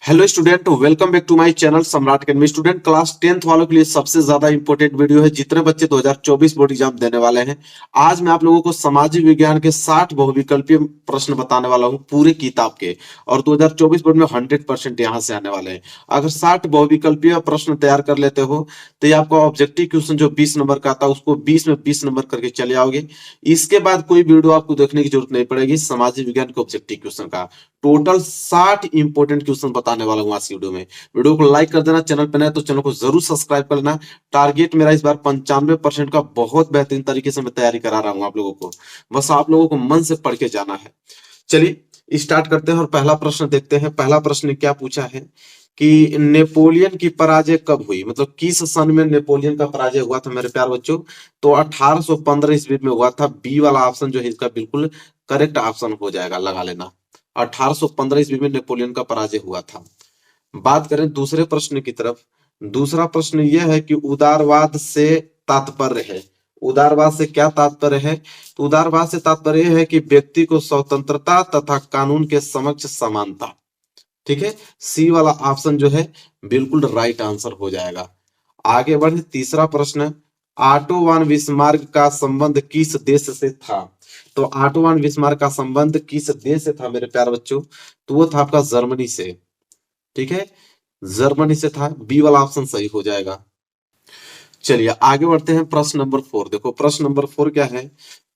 Hello student, welcome back to my channel Samrat academy. Student, class 10th वालों के लिए सबसे ज्यादा इंपॉर्टेंट वीडियो है। जितने बच्चे 2024 बोर्ड एग्जाम देने वाले हैं, आज मैं आप लोगों को सामाजिक विज्ञान के 60 बहुविकल्पीय प्रश्न बताने वाला हूं पूरी किताब के। और 2024 बोर्ड में 100% यहां से आने वाले हैं। अगर 60 बहुविकल्पीय प्रश्न तैयार कर लेते हो तो ये आपका ऑब्जेक्टिव क्वेश्चन जो 20 नंबर का आता है उसको 20 में 20 नंबर करके चले आओगे। इसके बाद कोई वीडियो आपको देखने की जरूरत नहीं पड़ेगी सामाजिक विज्ञान के ऑब्जेक्टिव क्वेश्चन का। टोटल 60 इंपॉर्टेंट क्वेश्चन बताने वाला हूं आज की वीडियो में। वीडियो को लाइक कर देना, चैनल पर नए तो चैनल को जरूर सब्सक्राइब कर लेना। टारगेट मेरा इस बार 95% का बहुत बेहतरीन तरीके से मैं तैयारी करा रहा हूं आप लोगों को। बस आप लोगों को मन से पढ़ के जाना है। चलिए स्टार्ट करते हैं और पहला प्रश्न देखते हैं। पहला प्रश्न क्या पूछा है कि नेपोलियन की पराजय कब हुई, मतलब किस सन में नेपोलियन का पराजय हुआ था मेरे प्यार बच्चों। तो 1815 ईस्वी में हुआ था। बी वाला ऑप्शन जो है इसका बिल्कुल करेक्ट ऑप्शन हो जाएगा, लगा लेना। 1815 ईस्वी में नेपोलियन का पराजय हुआ था। बात करें दूसरे प्रश्न की तरफ। दूसरा प्रश्न यह है कि उदारवाद से तात्पर्य है। उदारवाद से क्या तात्पर्य है? तो उदारवाद से तात्पर्य है कि व्यक्ति को स्वतंत्रता तथा कानून के समक्ष समानता। ठीक है, सी वाला ऑप्शन जो है बिल्कुल राइट आंसर हो जाएगा। आगे बढ़े, तीसरा प्रश्न। ऑटो वन बिस्मार्क का संबंध किस देश से था? तो ऑटो वन बिस्मार्क का संबंध किस देश से था मेरे प्यारे बच्चों? तो वो था आपका जर्मनी से। ठीक है, जर्मनी से था। बी वाला ऑप्शन सही हो जाएगा। चलिए आगे बढ़ते हैं। प्रश्न नंबर 4 देखो। प्रश्न नंबर 4 क्या है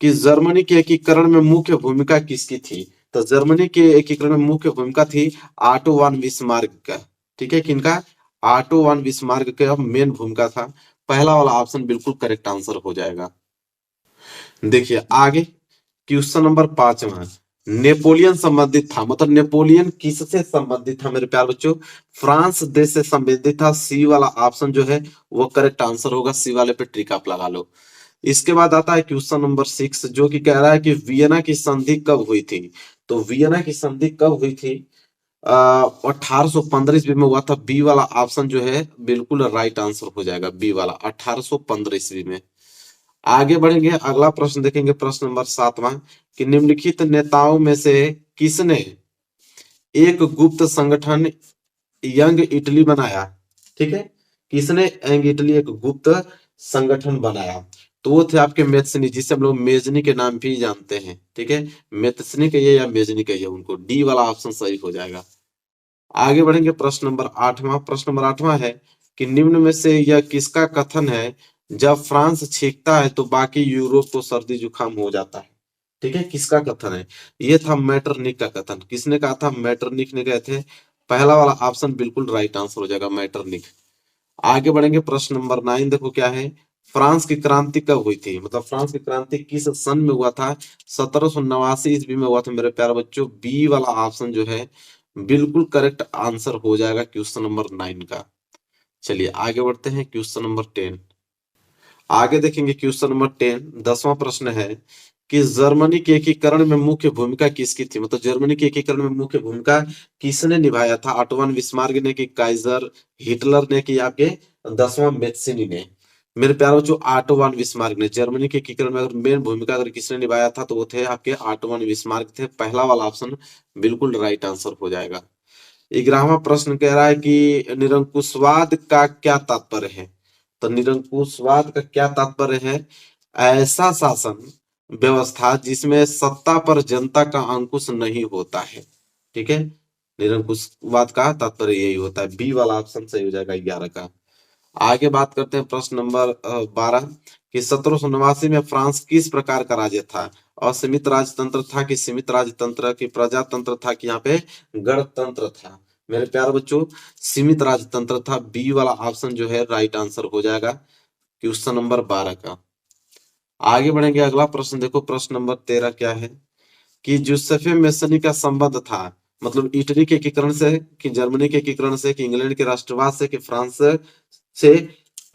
कि जर्मनी के एकीकरण में मुख्य भूमिका किसकी थी? तो जर्मनी के एकीकरण में मुख्य भूमिका थी ऑटो वन बिस्मार्क का। ठीक है, किनका? ऑटो वन बिस्मार्क का मेन भूमिका था। पहला वाला ऑप्शन बिल्कुल करेक्ट आंसर हो जाएगा। देखिए आगे, क्वेश्चन नंबर 5वां। नेपोलियन संबंधित था, मतलब नेपोलियन किससे संबंधित था मेरे प्यार बच्चों? फ्रांस देश से संबंधित था। सी वाला ऑप्शन जो है वो करेक्ट आंसर होगा। सी वाले पे टिक आप लगा लो। इसके बाद आता है क्वेश्चन नंबर 6 जो कि कह रहा है कि वियना की संधि कब हुई थी? तो वियना की संधि कब हुई थी? 1815 ईस्वी में हुआ था। बी वाला ऑप्शन जो है बिल्कुल राइट आंसर हो जाएगा। बी वाला 1815 ईस्वी में। आगे बढ़ेंगे, अगला प्रश्न देखेंगे। प्रश्न नंबर 7वां कि निम्नलिखित नेताओं में से किसने एक गुप्त संगठन यंग इटली बनाया? ठीक है, किसने यंग इटली एक गुप्त संगठन बनाया? तो वो थे आपके मेथसनी, जिसे हम लोग मेजनी के नाम भी जानते हैं। ठीक है, मेथसनी कहिए या मेजनी कहिए उनको। डी वाला ऑप्शन सही हो जाएगा। आगे बढ़ेंगे, प्रश्न नंबर 8वां। प्रश्न नंबर 8वां है कि निम्न में से यह किसका कथन है जब फ्रांस छींकता है तो बाकी यूरोप को सर्दी जुकाम हो जाता है? ठीक है, किसका कथन है? ये था मैटरनिक का कथन। किसने कहा था? मैटरनिक ने कहे थे। पहला वाला ऑप्शन बिल्कुल राइट आंसर हो जाएगा, मैटरनिक। आगे बढ़ेंगे, प्रश्न नंबर 9 देखो क्या है। फ्रांस की क्रांति कब हुई थी, मतलब फ्रांस की क्रांति किस सन में हुआ था? 1789 ईस्वी में हुआ था मेरे प्यारे बच्चों। बी वाला ऑप्शन जो है बिल्कुल करेक्ट आंसर हो जाएगा क्वेश्चन नंबर 9 का। चलिए आगे बढ़ते हैं, क्वेश्चन नंबर 10। आगे देखेंगे क्वेश्चन नंबर 10। 10वां प्रश्न है कि जर्मनी के एकीकरण में मुख्य भूमिका किसकी थी? मतलब जर्मनी के एकीकरण में मुख्य भूमिका किसने निभाया था? ऑटो वन बिस्मार्क ने कि काइजर हिटलर ने कि आपके 10वां मेत्सिनी ने? मेरे प्यारे बच्चों, ऑटो वन बिस्मार्क ने। जर्मनी के एकीकरण में अगर मेन भूमिका अगर किसने निभाया था तो वो थे आपके ऑटो वन बिस्मार्क थे। पहला वाला ऑप्शन बिल्कुल राइट आंसर हो जाएगा। 11वां प्रश्न कह रहा है कि निरंकुशवाद का क्या तात्पर्य है? तो निरंकुशवाद का क्या तात्पर्य है? ऐसा शासन व्यवस्था जिसमें सत्ता पर जनता का अंकुश नहीं होता है। ठीक है, निरंकुशवाद का तात्पर्य यही होता है। बी वाला ऑप्शन सही हो जाएगा 11 का। आगे बात करते हैं, प्रश्न नंबर 12 कि 1789 में फ्रांस किस प्रकार का राज्य था? असीमित राजतंत्र था कि सीमित राजतंत्र की प्रजातंत्र था कि यहाँ पे गणतंत्र था? मेरे प्यारे बच्चों, सीमित राजतंत्र था। बी वाला ऑप्शन जो है राइट आंसर हो जाएगा क्वेश्चन नंबर 12 का। आगे बढ़ेंगे, अगला प्रश्न देखो। प्रश्न नंबर 13 क्या है कि जूसेफे मेसनी का संबंध था, मतलब इटली के एकीकरण से कि जर्मनी के एकीकरण से कि इंग्लैंड के राष्ट्रवाद से कि फ्रांस से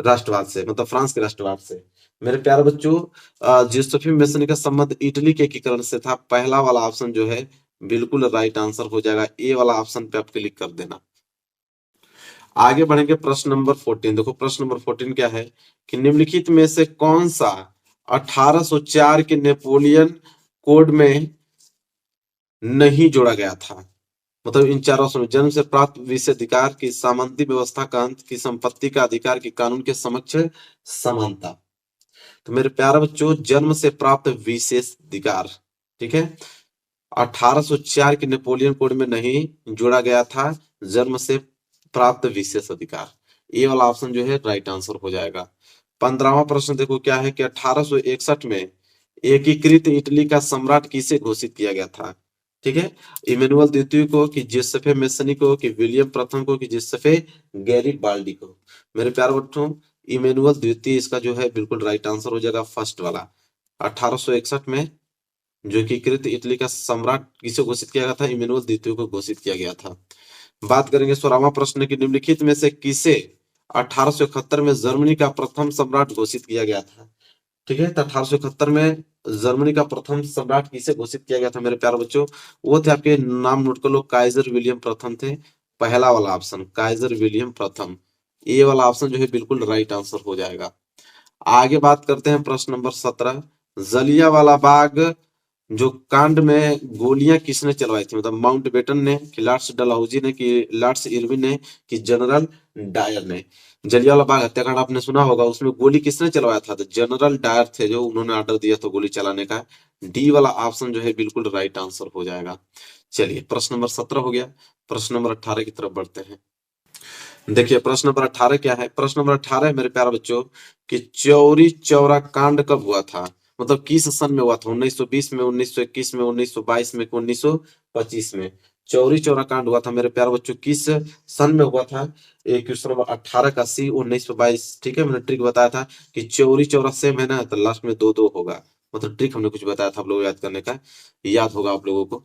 राष्ट्रवाद से, मतलब फ्रांस के राष्ट्रवाद से? मेरे प्यारे बच्चों, जोसेफिन मेसनी का संबंध इटली के एकीकरण से था। पहला वाला ऑप्शन जो है बिल्कुल राइट आंसर हो जाएगा। ए वाला ऑप्शन पे आप क्लिक कर देना। आगे बढ़ेंगे, प्रश्न नंबर 14 देखो। प्रश्न नंबर 14 क्या है कि निम्नलिखित में से कौन सा 1804 के नेपोलियन कोड में नहीं जोड़ा गया था? मतलब इन चारों ऑप्शन में जन्म से प्राप्त विशेषाधिकार की सामंती व्यवस्था का अंत की संपत्ति का अधिकार की कानून के समक्ष समानता। तो मेरे प्यारे बच्चों जन्म से प्राप्त विशेष अधिकार, ठीक है, 1804 के नेपोलियन कोड में नहीं जोड़ा गया था जन्म से प्राप्त विशेष अधिकार। ये वाला ऑप्शन जो है राइट आंसर हो जाएगा। 15वां प्रश्न देखो क्या है कि 1861 में एकीकृत इटली का सम्राट किसे घोषित किया गया था, ठीक है, इमेनुअल द्वितीय को कि जिउसेppe मैसनी को कि विलियम प्रथम को कि जिउसेppe गैरिबाल्डी को। मेरे प्यारे बच्चों इमेनुअल द्वितीय इसका जो है बिल्कुल राइट आंसर हो जाएगा, फर्स्ट वाला। 1861 में जो एकीकृत इटली का सम्राट किसे घोषित किया गया था, इमेनुअल द्वितीय को घोषित किया गया था। बात करेंगे 16वां प्रश्न की, निम्नलिखित में से किसे 1871 में जर्मनी का प्रथम सम्राट घोषित किया गया था, ठीक है, तो 1871 में जर्मनी का प्रथम सम्राट किसे घोषित किया गया था मेरे प्यारे बच्चों, वो थे आपके नाम नोट कर लो, काइजर विलियम प्रथम थे। पहला वाला ऑप्शन काइजर विलियम प्रथम, ये वाला ऑप्शन जो है बिल्कुल राइट आंसर हो जाएगा। आगे बात करते हैं प्रश्न नंबर 17, जलियांवाला बाग जो कांड में गोलियां किसने चलवाई थी, मतलब माउंटबेटन ने कि लॉर्ड्स डलहौजी ने कि लॉर्ड्स इरविन ने कि जनरल डायर ने। जलियांवाला बाग हत्याकांड आपने सुना होगा, उसमें गोली किसने चलवाया था, तो जनरल डायर थे जो उन्होंने ऑर्डर दिया था गोली चलाने का। डी वाला ऑप्शन जो है बिल्कुल राइट आंसर हो जाएगा। चलिए प्रश्न नंबर 17 हो गया, प्रश्न नंबर 18 की तरफ बढ़ते हैं। देखिए प्रश्न नंबर 18 क्या है, प्रश्न नंबर 18 मेरे प्यारे बच्चों कि चौरी चौरा कांड कब हुआ था, मतलब किस सन में हुआ था, 1920 में, 1921 में, 1922 में, 1925 में। चौरी चौरा कांड हुआ था मेरे प्यारे बच्चों किस सन में हुआ था, एक क्वेश्चन नंबर 18 का सी 1922, ठीक है। मैंने ट्रिक बताया था कि चौरी चौरा सेम है ना, तो लास्ट में दो दो होगा, मतलब ट्रिक हमने कुछ बताया था आप लोगों को याद करने का, याद होगा आप लोगों को।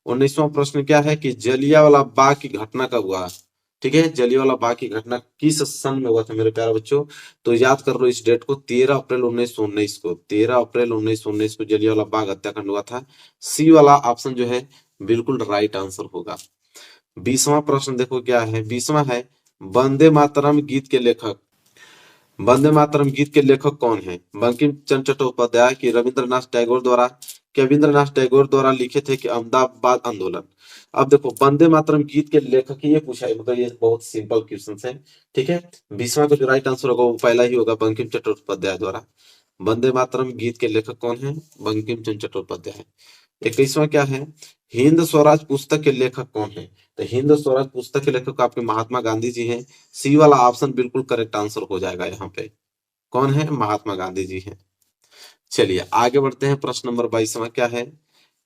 19वां प्रश्न क्या है कि जलियांवाला बाग की घटना कब हुआ, ठीक है, जलियांवाला बाग की घटना किस सन में हुआ था मेरे प्यारे बच्चों, तो याद कर लो इस डेट को, 13 अप्रैल 1919 को, 13 अप्रैल 1919 को जलियांवाला बाग हत्याकांड हुआ था। सी वाला ऑप्शन जो है बिल्कुल राइट आंसर होगा। 20वां प्रश्न देखो क्या है, 20वां है वंदे मातरम गीत के लेखक, वंदे मातरम गीत के लेखक कौन है, बंकिम चंद्र चट्टोपाध्याय की रविंद्रनाथ टैगोर द्वारा, कि रविंद्रनाथ टैगोर द्वारा लिखे थे कि अहमदाबाद आंदोलन। अब देखो वंदे मातरम गीत के लेखक ये पूछा है, मतलब ये बहुत सिंपल क्वेश्चन है, ठीक है। 20वां का जो राइट आंसर होगा वो पहला ही होगा, बंकिम चंद्र चट्टोपाध्याय द्वारा। वंदे मातरम गीत के लेखक कौन है, बंकिम चंद्र चट्टोपाध्याय। 21वां क्या है, हिंद स्वराज पुस्तक के लेखक कौन है, तो हिंद स्वराज पुस्तक के लेखक आपके महात्मा गांधी जी हैं। सी वाला ऑप्शन बिल्कुल करेक्ट आंसर हो जाएगा यहाँ पे, कौन है, महात्मा गांधी जी हैं। चलिए आगे बढ़ते हैं, प्रश्न नंबर 22वां क्या है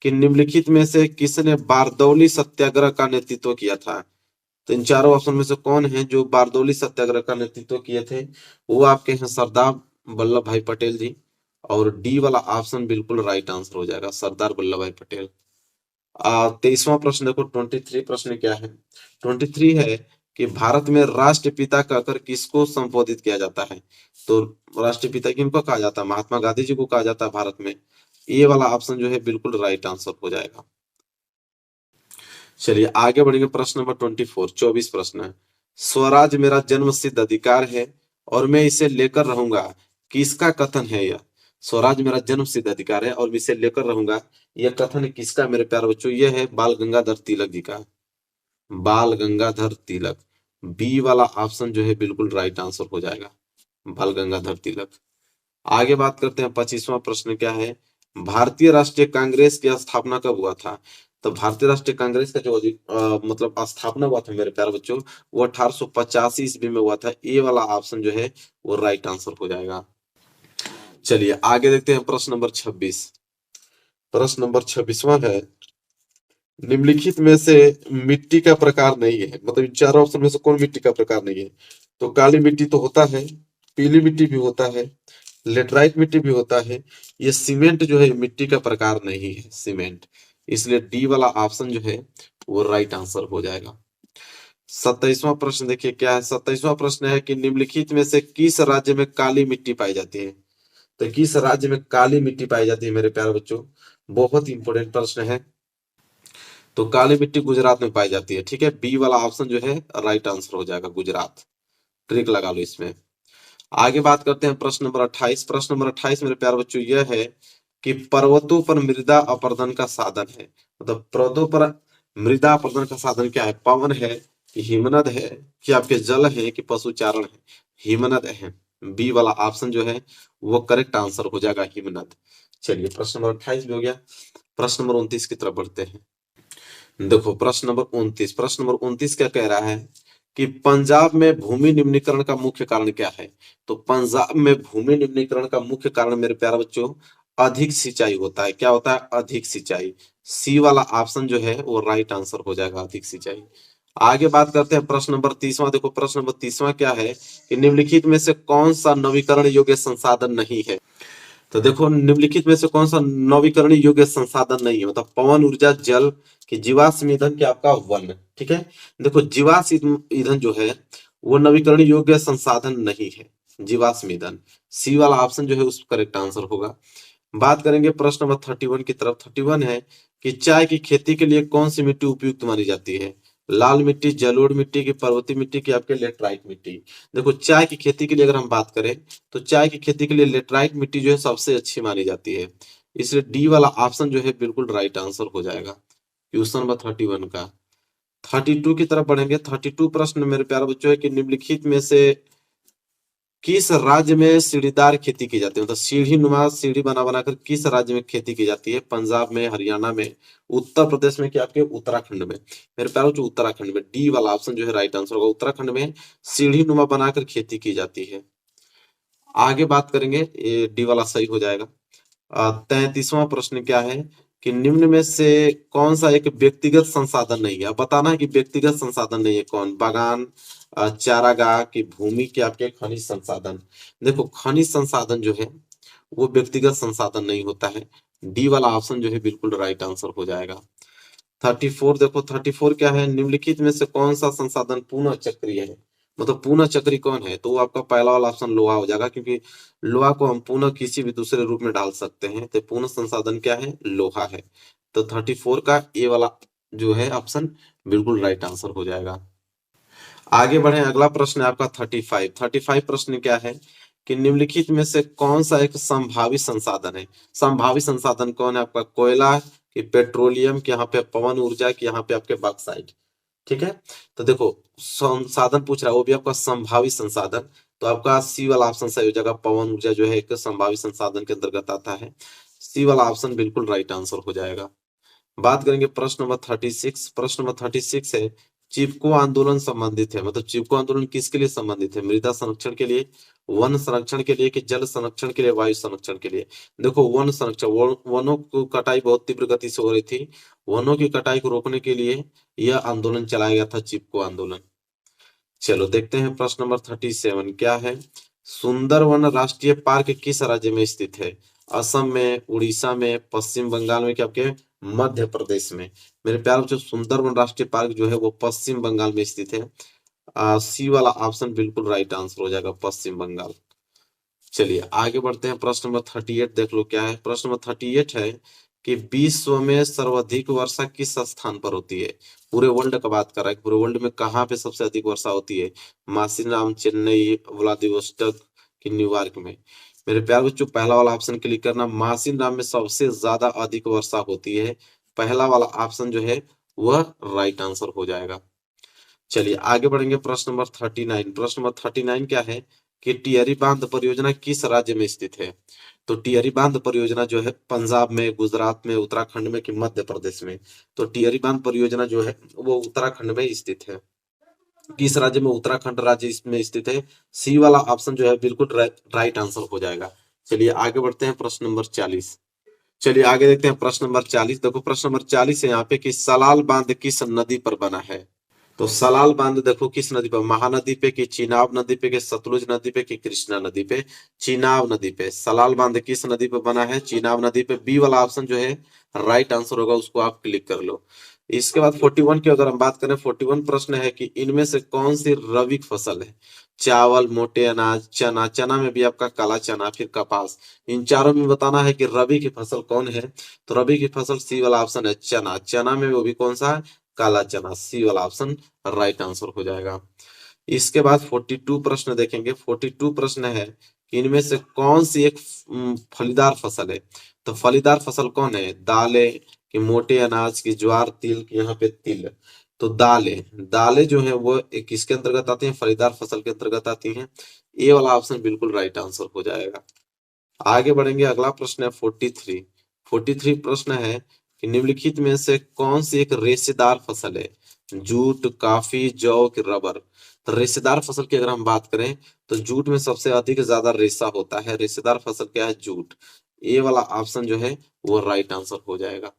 कि निम्नलिखित में से किसने बारदौली सत्याग्रह का नेतृत्व किया था, तो इन चारों ऑप्शन में से कौन है जो बारदौली सत्याग्रह का नेतृत्व किए थे, वो आपके हैं सरदार वल्लभ भाई पटेल जी, और डी वाला ऑप्शन बिल्कुल राइट आंसर हो जाएगा, सरदार वल्लभ भाई पटेल। 23वां प्रश्न देखो, 23 प्रश्न क्या है, 23 है कि भारत में राष्ट्रपिता कहकर किसको संबोधित किया जाता है, तो राष्ट्रपिता किनको कहा जाता है, महात्मा गांधी जी को कहा जाता है भारत में। ये वाला ऑप्शन जो है बिल्कुल राइट आंसर हो जाएगा। चलिए आगे बढ़ेंगे, प्रश्न नंबर 24, 24 प्रश्न है, स्वराज मेरा जन्म सिद्ध अधिकार है और मैं इसे लेकर रहूंगा, किसका कथन है यह, स्वराज मेरा जन्म सिद्ध अधिकार है और मैं इसे लेकर रहूंगा, यह कथन किसका मेरे प्यारे बच्चों, यह है बाल गंगाधर तिलक जी का, बाल गंगाधर तिलक। बी वाला ऑप्शन जो है बिल्कुल राइट आंसर हो जाएगा, बाल गंगाधर तिलक। आगे बात करते हैं, 25वां प्रश्न क्या है, भारतीय राष्ट्रीय कांग्रेस की स्थापना कब हुआ था, तो भारतीय राष्ट्रीय कांग्रेस का जो मतलब स्थापना हुआ था मेरे प्यारे बच्चों, वो 1885 ईस्वी में हुआ था। ए वाला ऑप्शन जो है वो राइट आंसर हो जाएगा। चलिए आगे देखते हैं, प्रश्न नंबर 26, प्रश्न नंबर 26वां है, निम्नलिखित में से मिट्टी का प्रकार नहीं है, मतलब इन चार ऑप्शन में से कौन मिट्टी का प्रकार नहीं है, तो काली मिट्टी तो होता है, पीली मिट्टी भी होता है, लेटराइट मिट्टी भी होता है, ये सीमेंट जो है मिट्टी का प्रकार नहीं है, सीमेंट, इसलिए डी वाला ऑप्शन जो है वो राइट आंसर हो जाएगा। 27वां प्रश्न देखिए क्या है, 27वां प्रश्न है कि निम्नलिखित में से किस राज्य में काली मिट्टी पाई जाती है, तो किस राज्य में काली मिट्टी पाई जाती है मेरे प्यारे बच्चों, बहुत इंपोर्टेंट प्रश्न है। तो काली मिट्टी गुजरात में पाई जाती है, ठीक है, बी वाला ऑप्शन जो है राइट आंसर हो जाएगा, गुजरात, ट्रिक लगा लो इसमें। आगे बात करते हैं, प्रश्न नंबर 28, प्रश्न नंबर 28 मेरे प्यारे बच्चों यह है कि पर्वतों पर मृदा अपरदन का साधन है, मतलब पर्वतों पर मृदा अपरदन का साधन क्या है? पवन है कि हिमनद है कि आपके जल है कि पशुचारण है? हिमनद है। बी वाला ऑप्शन जो है वो करेक्ट आंसर हो जाएगा, हिमनद। चलिए प्रश्न नंबर 28 भी हो गया। प्रश्न नंबर 29 की तरफ बढ़ते हैं। देखो प्रश्न नंबर 29 क्या कह रहा है कि पंजाब में भूमि निम्नीकरण का मुख्य कारण क्या है? तो पंजाब में भूमि निम्नीकरण का मुख्य कारण मेरे प्यारे बच्चों अधिक सिंचाई होता है। क्या होता है? अधिक सिंचाई। सी वाला ऑप्शन जो है वो राइट आंसर हो जाएगा, अधिक सिंचाई। आगे बात करते हैं प्रश्न नंबर 30वां। देखो प्रश्न नंबर 30वां क्या है कि निम्नलिखित में से कौन सा नवीकरण योग्य संसाधन नहीं है? तो देखो निम्नलिखित में से कौन सा नवीकरणीय योग्य संसाधन नहीं है? मतलब पवन ऊर्जा, जल की जीवाश्म ईंधन की आपका वन। ठीक है, देखो जीवाश्म ईंधन जो है वो नवीकरणीय योग्य संसाधन नहीं है, जीवाश्म ईंधन। सी वाला ऑप्शन जो है उस करेक्ट आंसर होगा। बात करेंगे प्रश्न नंबर 31 की तरफ। 31 है कि चाय की खेती के लिए कौन सी मिट्टी उपयुक्त मानी जाती है? लाल मिट्टी, जलोढ़ मिट्टी की, पर्वतीय मिट्टी की, आपके लेटराइट मिट्टी। देखो चाय की खेती के लिए अगर हम बात करें तो चाय की खेती के लिए लेटराइट मिट्टी जो है सबसे अच्छी मानी जाती है, इसलिए डी वाला ऑप्शन जो है बिल्कुल राइट आंसर हो जाएगा क्वेश्चन नंबर 31 का। 32 की तरफ बढ़ेंगे। 32 प्रश्न मेरे प्यारे बच्चों है कि निम्नलिखित में से किस राज्य में सीढ़ीदार खेती की जाती है? मतलब सीढ़ी नुमा, सीढ़ी बना बनाकर किस राज्य में खेती की जाती है? पंजाब में, हरियाणा में, उत्तर प्रदेश में, क्या आपके उत्तराखंड में? मेरे प्यारों जो उत्तराखंड में, डी वाला ऑप्शन जो है राइट आंसर होगा। उत्तराखंड में सीढ़ी नुमा बनाकर खेती की जाती है। आगे बात करेंगे, ये डी वाला सही हो जाएगा। 33वां प्रश्न क्या है कि निम्न में से कौन सा एक व्यक्तिगत संसाधन नहीं है? अब बताना है कि व्यक्तिगत संसाधन नहीं है कौन? बागान, चारागाह की, भूमि के, आपके खनिज संसाधन। देखो खनिज संसाधन जो है वो व्यक्तिगत संसाधन नहीं होता है। डी वाला ऑप्शन जो है बिल्कुल राइट आंसर हो जाएगा। 34 देखो 34 क्या है? निम्नलिखित में से कौन सा संसाधन पुनः चक्रीय है? मतलब पुनः चक्री कौन है? तो वो आपका पहला वाला ऑप्शन लोहा हो जाएगा, क्योंकि लोहा को हम पुनः किसी भी दूसरे रूप में डाल सकते हैं। तो पुनः संसाधन क्या है? लोहा है। तो 34 का ए वाला जो है ऑप्शन बिल्कुल राइट आंसर हो जाएगा। आगे बढ़े, अगला प्रश्न है आपका 35। 35 प्रश्न क्या है कि निम्नलिखित में से कौन सा एक संभावित संसाधन है? संभावित संसाधन कौन है आपका? कोयला कि पेट्रोलियम की, यहाँ पे पवन ऊर्जा की, यहाँ पे आपके बॉक्साइट। ठीक है, तो देखो संसाधन पूछ रहा है वो भी आपका संभावित संसाधन, तो आपका सी वाला ऑप्शन सही हो जाएगा। पवन ऊर्जा जो है एक संभावित संसाधन के अंतर्गत आता है। सी वाला ऑप्शन बिल्कुल राइट आंसर हो जाएगा। बात करेंगे प्रश्न नंबर 36। प्रश्न नंबर 36 है चिपको आंदोलन संबंधित है। मतलब चिपको आंदोलन किसके लिए संबंधित है? मृदा संरक्षण के लिए, वन संरक्षण के लिए, कि जल संरक्षण के लिए, वायु संरक्षण के लिए? देखो वन संरक्षण, वनों की कटाई बहुत तीव्र गति से हो रही थी, वनों की कटाई को रोकने के लिए यह आंदोलन चलाया गया था, चिपको आंदोलन। चलो देखते हैं प्रश्न नंबर 37 क्या है। सुंदरवन राष्ट्रीय पार्क किस राज्य में स्थित है? असम में, उड़ीसा में, पश्चिम बंगाल में, क्या आपके मध्य प्रदेश में? मेरे प्यारे बच्चों सुंदरवन राष्ट्रीय पार्क जो है वो पश्चिम बंगाल में स्थित है। सी वाला ऑप्शन बिल्कुल राइट आंसर हो जाएगा, पश्चिम बंगाल। चलिए आगे बढ़ते हैं। प्रश्न नंबर 38 देख लो क्या है। प्रश्न नंबर 38 है कि विश्व में सर्वाधिक वर्षा किस स्थान पर होती है? पूरे वर्ल्ड का बात कर रहा है, पूरे वर्ल्ड में कहाँ पे सबसे अधिक वर्षा होती है? मासिनराम, चेन्नई, व्लादिवोस्टोक कि न्यूयॉर्क में? मेरे प्यारे बच्चों पहला वाला ऑप्शन क्लिक करना। मासिनराम में सबसे ज्यादा अधिक वर्षा होती है, पहला वाला ऑप्शन जो है वह राइट आंसर हो जाएगा। चलिए आगे बढ़ेंगे। प्रश्न नंबर 39। प्रश्न नंबर 39 क्या है कि टिहरी बांध परियोजना किस राज्य में स्थित है? तो टिहरी बांध परियोजना जो है पंजाब में, गुजरात में, उत्तराखंड में, कि मध्य प्रदेश में? तो टिहरी बांध परियोजना जो है वो उत्तराखंड में स्थित है। किस राज्य में? उत्तराखंड राज्य इसमें स्थित है। सी वाला ऑप्शन जो है बिल्कुल राइट आंसर हो जाएगा। चलिए आगे बढ़ते हैं प्रश्न नंबर 40। चलिए आगे देखते हैं प्रश्न नंबर 40। देखो प्रश्न नंबर 40 है यहाँ पे कि सलाल बांध किस नदी पर बना है? तो सलाल बांध देखो किस नदी पर? महानदी पे, कि चिनाब नदी पे, कि सतलुज नदी पे, कि कृष्णा नदी पे? चिनाब नदी पे। सलाल बांध किस नदी पे बना है? चिनाब नदी पे। बी वाला ऑप्शन जो है राइट आंसर होगा, उसको आप क्लिक कर लो। इसके बाद 41 की अगर हम बात करें, 41 प्रश्न है कि इनमें से कौन सी रबी फसल है? चावल, मोटे अनाज, चना, चना में भी आपका काला चना, फिर कपास। इन चारों में बताना है कि रबी की फसल कौन है। तो रबी की फसल सी वाला ऑप्शन है चना। चना में वो भी कौन सा? काला चना। सी वाला ऑप्शन राइट आंसर हो जाएगा। इसके बाद 42 प्रश्न देखेंगे। 42 प्रश्न है कि इनमें से कौन सी एक फलीदार फसल है? तो फलीदार फसल कौन है? दालें, कि मोटे अनाज की, ज्वार, तिल की, यहाँ पे तिल। तो दालें, दालें जो है वो एक किसके अंतर्गत आती हैं? फलीदार फसल के अंतर्गत आती हैं। ये वाला ऑप्शन बिल्कुल राइट आंसर हो जाएगा। आगे बढ़ेंगे, अगला प्रश्न है 43। 43 प्रश्न है कि निम्नलिखित में से कौन सी एक रेशेदार फसल है? जूट, कॉफी, जौ की रबर। तो रेशेदार फसल की अगर हम बात करें तो जूट में सबसे अधिक ज्यादा रेशा होता है। रेशेदार फसल क्या है? जूट। ये वाला ऑप्शन जो है वो राइट आंसर हो जाएगा।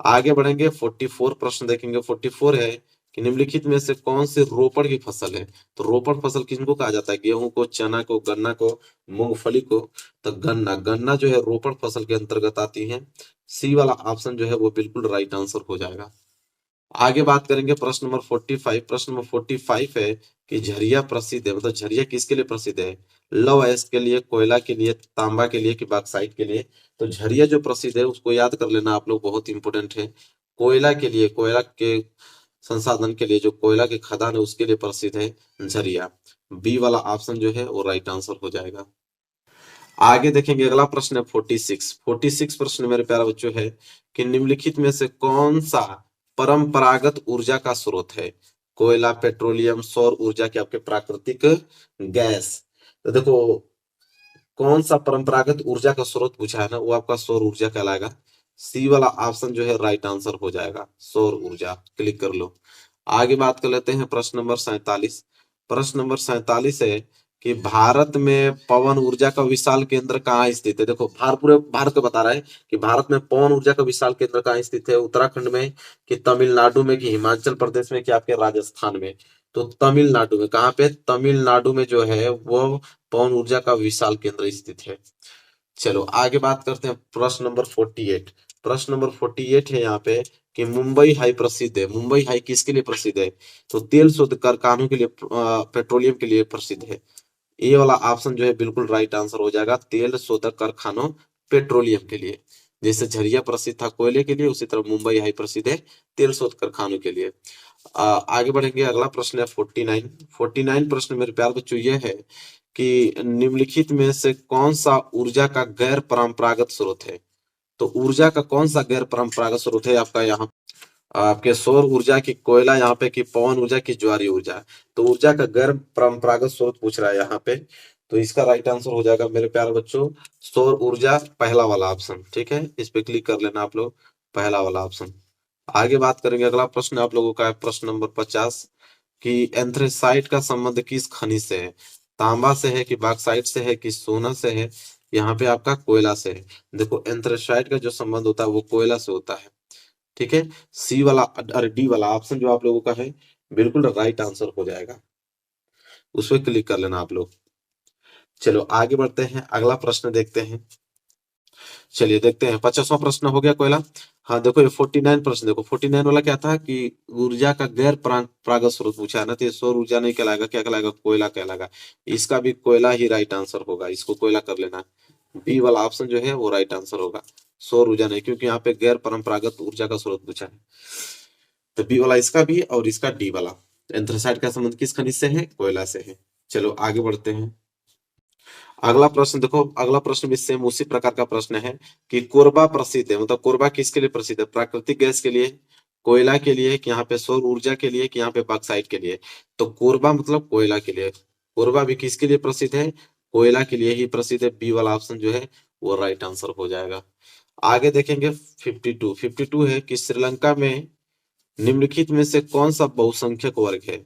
आगे बढ़ेंगे, 44 प्रश्न देखेंगे। 44 है कि निम्नलिखित में से कौन सी रोपड़ की फसल है? तो रोपड़ फसल किनको कहा जाता है? गेहूं को, चना को, गन्ना को, मूंगफली को। तो गन्ना, गन्ना जो है रोपड़ फसल के अंतर्गत आती है। सी वाला ऑप्शन जो है वो बिल्कुल राइट आंसर हो जाएगा। आगे बात करेंगे प्रश्न नंबर 45। प्रश्न नंबर 45 है कि झरिया प्रसिद्ध है, मतलब झरिया किसके लिए प्रसिद्ध है? लौह अयस्क के लिए, कोयला के लिए, तांबा के लिए, कि बॉक्साइट के लिए? तो झरिया जो प्रसिद्ध है उसको याद कर लेना आप लोग, बहुत इंपॉर्टेंट है। कोयला के लिए, कोयला के संसाधन के लिए, जो कोयला के खदान है उसके लिए प्रसिद्ध है झरिया। बी वाला ऑप्शन जो है वो राइट आंसर हो जाएगा। आगे देखेंगे, अगला प्रश्न है 46। 46 प्रश्न मेरे प्यारे बच्चों है कि निम्नलिखित में से कौन सा परंपरागत ऊर्जा का स्रोत है? कोयला, पेट्रोलियम, सौर ऊर्जा के आपके प्राकृतिक गैस। तो देखो, कौन सा परंपरागत ऊर्जा का स्रोत पूछा है ना, वो आपका सौर ऊर्जा कहलाएगा। सी वाला ऑप्शन जो है राइट आंसर हो जाएगा, सौर ऊर्जा। क्लिक कर लो। आगे बात कर लेते हैं प्रश्न नंबर 47। प्रश्न नंबर 47 है कि भारत में पवन ऊर्जा का विशाल केंद्र कहाँ स्थित है? देखो, पूरे भारत को बता रहा है कि भारत में पवन ऊर्जा का विशाल केंद्र कहाँ स्थित है। उत्तराखंड में, कि तमिलनाडु में, कि हिमाचल प्रदेश में, कि आपके राजस्थान में? तो तमिलनाडु में। कहाँ पे? तमिलनाडु में जो है वो पवन ऊर्जा का विशाल केंद्र स्थित है। चलो आगे बात करते हैं प्रश्न नंबर 48। प्रश्न नंबर 48 है यहाँ पे कि मुंबई हाई प्रसिद्ध है। मुंबई हाई किसके लिए प्रसिद्ध है? तो तेल शोध कारखानों के लिए, पेट्रोलियम के लिए प्रसिद्ध है। ये वाला ऑप्शन जो है बिल्कुल राइट आंसर हो जाएगा, तेल शोधक कारखानों, पेट्रोलियम के लिए। जैसे झरिया प्रसिद्ध था कोयले के लिए, उसी तरह मुंबई हाई प्रसिद्ध है तेल शोध कारखानों के लिए। आगे बढ़ेंगे, अगला प्रश्न है 49। 49 प्रश्न मेरे प्यार बच्चों ये है कि निम्नलिखित में से कौन सा ऊर्जा का गैर परंपरागत स्रोत है? तो ऊर्जा का कौन सा गैर परंपरागत स्रोत है आपका? यहाँ आपके सौर ऊर्जा की, कोयला, यहाँ पे की पवन ऊर्जा की, ज्वारीय ऊर्जा। तो ऊर्जा का गैर परंपरागत स्रोत पूछ रहा है यहाँ पे। तो इसका राइट आंसर हो जाएगा मेरे प्यारे बच्चों सौर ऊर्जा, पहला वाला ऑप्शन। ठीक है, इस पे क्लिक कर लेना आप लोग, पहला वाला ऑप्शन। आगे बात करेंगे, अगला प्रश्न आप लोगों का है प्रश्न नंबर 50 कि एंथ्रेसाइट का संबंध किस खनिज से है? तांबा से है, कि बॉक्साइट से है, कि सोना से है, यहाँ पे आपका कोयला से है? देखो, एंथ्रेसाइट का जो संबंध होता है वो कोयला से होता है। ठीक है, सी वाला और डी वाला ऑप्शन जो आप लोगों का है बिल्कुल राइट आंसर हो जाएगा, उस पर क्लिक कर लेना आप लोग। चलो आगे बढ़ते हैं, अगला प्रश्न देखते हैं। चलिए देखते हैं, 50वां प्रश्न हो गया कोयला। हाँ देखो, ये 49 प्रश्न देखो, 49 वाला क्या था कि ऊर्जा का गैर प्रागत स्रोत पूछा है ना, तो ये सौर ऊर्जा नहीं कहलाएगा, क्या कहलाएगा? कोयला कहलाएगा। इसका भी कोयला ही राइट आंसर होगा, इसको कोयला कर लेना। बी वाला ऑप्शन जो है वो राइट आंसर होगा, सौर ऊर्जा नहीं, क्योंकि यहाँ पे गैर परंपरागत ऊर्जा का स्रोत पूछा है। तो बी वाला इसका भी और इसका डी वाला। एंथ्रेसाइट का संबंध किस खनिज से है? कोयला से है। चलो आगे बढ़ते हैं, अगला प्रश्न देखो। अगला प्रश्न भी सेम उसी प्रकार का प्रश्न है कि कोरबा प्रसिद्ध है, मतलब कोरबा किसके लिए प्रसिद्ध है? प्राकृतिक गैस के लिए, कोयला के लिए, कि यहाँ पे सौर ऊर्जा के लिए, कि यहाँ पे बॉक्साइट के लिए? तो कोरबा मतलब कोयला के लिए। कोरबा भी किसके लिए प्रसिद्ध है? कोयला के लिए ही प्रसिद्ध है। बी वाला ऑप्शन जो है वो राइट आंसर हो जाएगा। आगे देखेंगे 52। 52 है कि श्रीलंका में निम्नलिखित में से कौन सा बहुसंख्यक वर्ग है?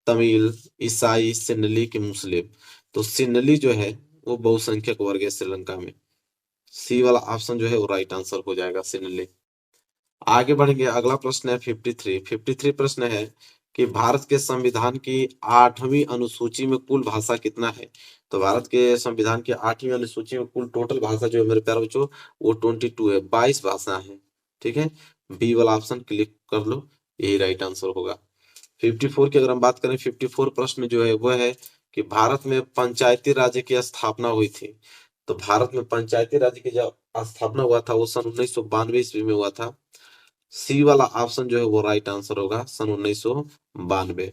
तमिल, ईसाई, सिन्नली, की मुस्लिम? तो सिन्नली जो है वो बहुसंख्यक वर्ग है श्रीलंका में। सी वाला ऑप्शन जो है वो राइट आंसर हो जाएगा, सिन्नली। आगे बढ़ेंगे, अगला प्रश्न है 53। 53 प्रश्न है कि भारत के संविधान की 8वीं अनुसूची में कुल भाषा कितना है? तो भारत के संविधान की 8वीं अनुसूची में कुल टोटल भाषा जो है मेरे प्यारे बच्चों वो 22 है, 22 भाषा है। ठीक है, बी वाला ऑप्शन क्लिक कर लो, यही राइट आंसर होगा। 54 की अगर हम बात करें, 54 प्रश्न जो है वह है कि भारत में पंचायती राज्य की स्थापना हुई थी। तो भारत में पंचायती राज्य की जब स्थापना हुआ था वो सन 1992 ईस्वी में हुआ था। सी वाला ऑप्शन जो है वो राइट आंसर होगा, सन 1992।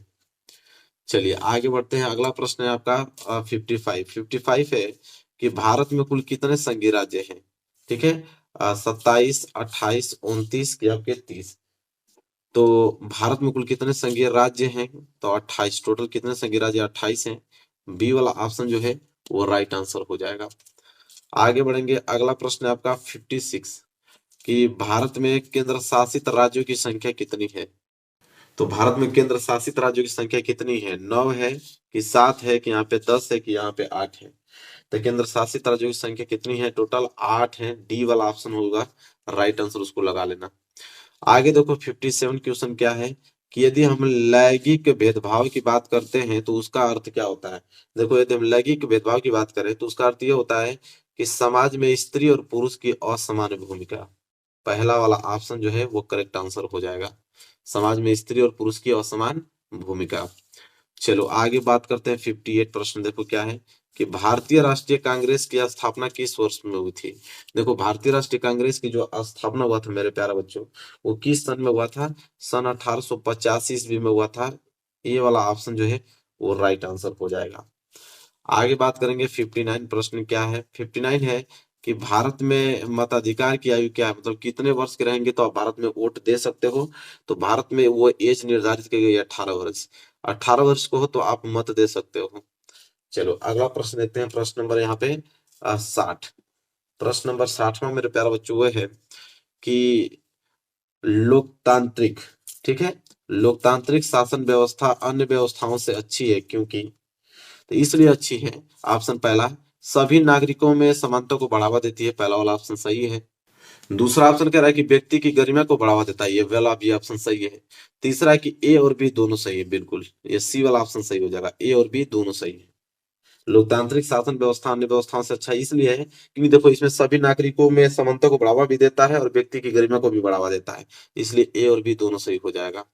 चलिए आगे बढ़ते हैं, अगला प्रश्न है आपका 55। 55 है कि भारत में कुल कितने संघीय राज्य हैं? ठीक है, 27, 28, 29 या आपके 30। तो भारत में कुल कितने संघीय राज्य हैं? तो 28। टोटल कितने संघीय राज्य? 28 हैं। बी वाला ऑप्शन जो है वो राइट आंसर हो जाएगा। आगे बढ़ेंगे, अगला प्रश्न है आपका 56 कि भारत में केंद्र शासित राज्यों की संख्या कितनी है? तो भारत में केंद्र शासित राज्यों की संख्या कितनी है? 9 है कि 7 है कि यहाँ पे 10 है कि यहाँ पे 8 है? तो केंद्र शासित राज्यों की संख्या कितनी है? टोटल 8 है। डी वाला ऑप्शन होगा राइट आंसर, उसको लगा लेना। आगे देखो 57 क्वेश्चन क्या है कि यदि हम लैंगिक भेदभाव की बात करते हैं तो उसका अर्थ क्या होता है? देखो यदि हम लैंगिक भेदभाव की बात करें तो उसका अर्थ ये होता है कि समाज में स्त्री और पुरुष की असमान भूमिका। पहला वाला ऑप्शन जो है वो करेक्ट आंसर हो जाएगा, समाज में स्त्री और पुरुष की असमान भूमिका। चलो आगे बात करते हैं 58 प्रश्न। देखो क्या है कि भारतीय राष्ट्रीय कांग्रेस की स्थापना किस वर्ष में हुई थी? देखो भारतीय राष्ट्रीय कांग्रेस की जो स्थापना हुआ था मेरे प्यारे बच्चों, वो किस सन में हुआ था? सन 1885 ईस्वी में हुआ था। ये वाला ऑप्शन जो है वो राइट आंसर हो जाएगा। आगे बात करेंगे 59 प्रश्न क्या है? 59 है कि भारत में मताधिकार की आयु क्या है? मतलब कितने वर्ष के रहेंगे तो आप भारत में वोट दे सकते हो? तो भारत में वो एज निर्धारित की गई है 18 वर्ष। 18 वर्ष को हो तो आप मत दे सकते हो। चलो अगला प्रश्न देखते हैं, प्रश्न नंबर यहाँ पे 60। प्रश्न नंबर 60वां मेरे प्यारे बच्चों वो है कि लोकतांत्रिक, ठीक है, लोकतांत्रिक शासन व्यवस्था अन्य व्यवस्थाओं से अच्छी है क्योंकि? तो इसलिए अच्छी है, ऑप्शन पहला, सभी नागरिकों में समानता को बढ़ावा देती है, पहला वाला ऑप्शन सही है। दूसरा ऑप्शन कह रहा है कि व्यक्ति की गरिमा को बढ़ावा देता है, ये वाला भी ऑप्शन सही है। तीसरा है कि ए और बी दोनों सही है, बिल्कुल ये सी वाला ऑप्शन सही हो जाएगा, ए और बी दोनों सही है। लोकतांत्रिक शासन व्यवस्था अन्य व्यवस्थाओं से अच्छा इसलिए है क्योंकि देखो इसमें सभी नागरिकों में समानता को बढ़ावा भी देता है और व्यक्ति की गरिमा को भी बढ़ावा देता है, इसलिए ए और बी दोनों सही हो जाएगा।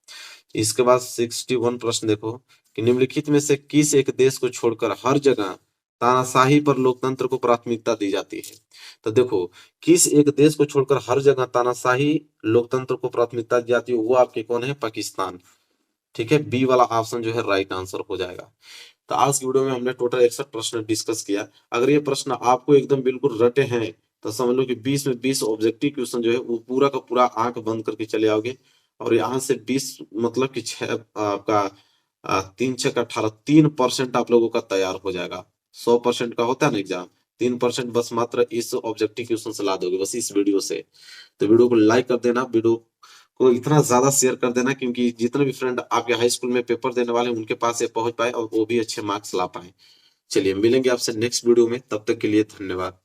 इसके बाद 61 प्रश्न देखो कि निम्नलिखित में से किस एक देश को छोड़कर हर जगह तानाशाही पर लोकतंत्र को प्राथमिकता दी जाती है? तो देखो किस एक देश को छोड़कर हर जगह तानाशाही लोकतंत्र को प्राथमिकता दी जाती है, वो आपके कौन है? पाकिस्तान। ठीक है, बी वाला ऑप्शन जो है राइट आंसर हो जाएगा। तो आज की वीडियो में हमने टोटल 61 प्रश्न डिस्कस किया। अगर ये प्रश्न आपको एकदम बिल्कुल रटे हैं तो समझ लो कि 20 में 20 ऑब्जेक्टिव क्वेश्चन जो है वो पूरा का पूरा आंख बंद करके चले आओगे और यहाँ से 20 मतलब कि छह आपका 3 6 का 18 3% आप लोगों का तैयार हो जाएगा। 100% का होता है ना एग्जाम, 3% बस मात्र इस ऑब्जेक्टिव क्वेश्चन से ला दोगे बस इस वीडियो से। तो वीडियो को लाइक कर देना, वीडियो को इतना ज्यादा शेयर कर देना क्योंकि जितने भी फ्रेंड आपके हाई स्कूल में पेपर देने वाले हैं उनके पास ये पहुंच पाए और वो भी अच्छे मार्क्स ला पाए। चलिए मिलेंगे आपसे नेक्स्ट वीडियो में, तब तक के लिए धन्यवाद।